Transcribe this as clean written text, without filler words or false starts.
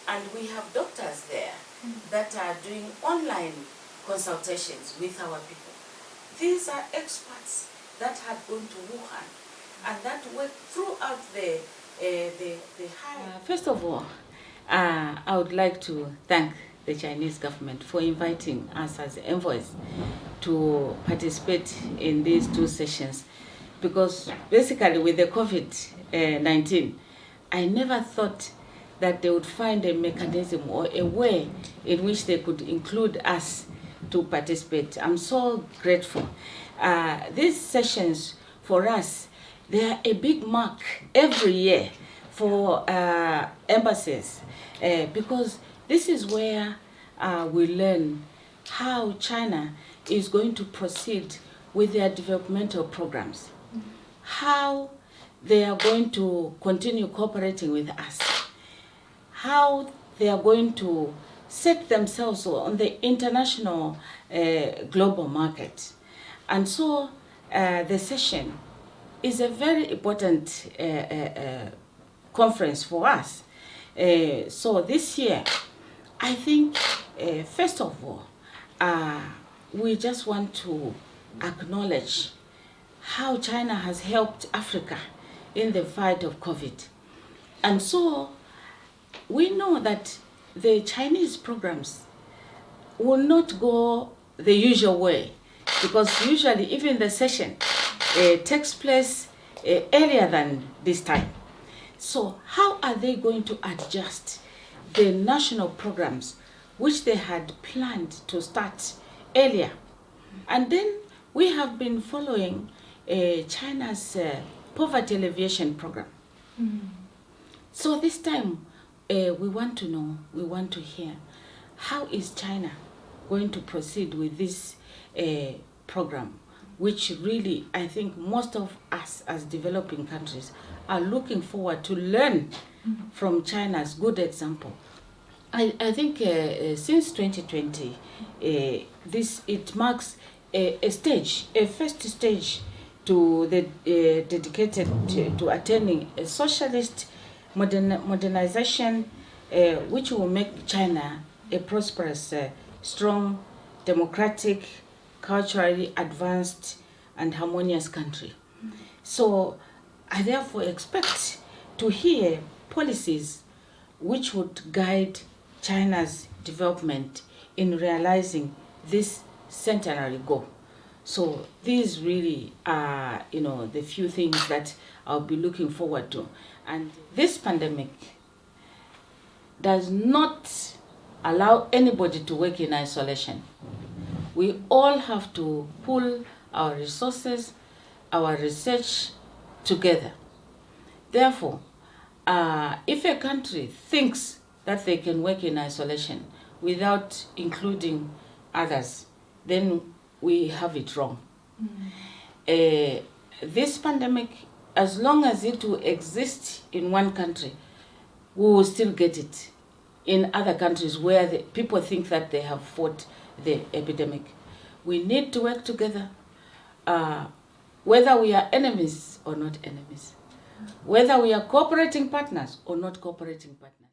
And we have doctors there that are doing online consultations with our people. These are experts that have gone to Wuhan and that work throughout the high. First of all, I would like to thank the Chinese government for inviting us as envoys to participate in these 2 sessions, because basically with the COVID-19, I never thought that they would find a mechanism or a way in which they could include us to participate. I'm so grateful. These sessions for us, they are a big mark every year for embassies, because this is where we learn how China is going to proceed with their developmental programs, how they are going to continue cooperating with us, how they are going to set themselves on the international global market. And so the session is a very important conference for us. So this year, I think, first of all, we just want to acknowledge how China has helped Africa in the fight of COVID. And so we know that the Chinese programs will not go the usual way, because usually even the session takes place earlier than this time. So how are they going to adjust the national programs which they had planned to start earlier? And then we have been following China's poverty alleviation program. So this time we want to know, we want to hear, how is China going to proceed with this program, which really I think most of us as developing countries are looking forward to learn from China's good example. I think since 2020, it marks a stage, a first stage to the dedicated to attaining a socialist modernization, which will make China a prosperous, strong, democratic, culturally advanced and harmonious country. So I therefore expect to hear policies which would guide China's development in realizing this centenary goal. So these really are, the few things that I'll be looking forward to. And this pandemic does not allow anybody to work in isolation. We all have to pool our resources, our research together. Therefore, if a country thinks that they can work in isolation without including others, then we have it wrong. This pandemic, as long as it will exist in one country, we will still get it in other countries where the people think that they have fought the epidemic. We need to work together, whether we are enemies or not enemies, whether we are cooperating partners or not cooperating partners.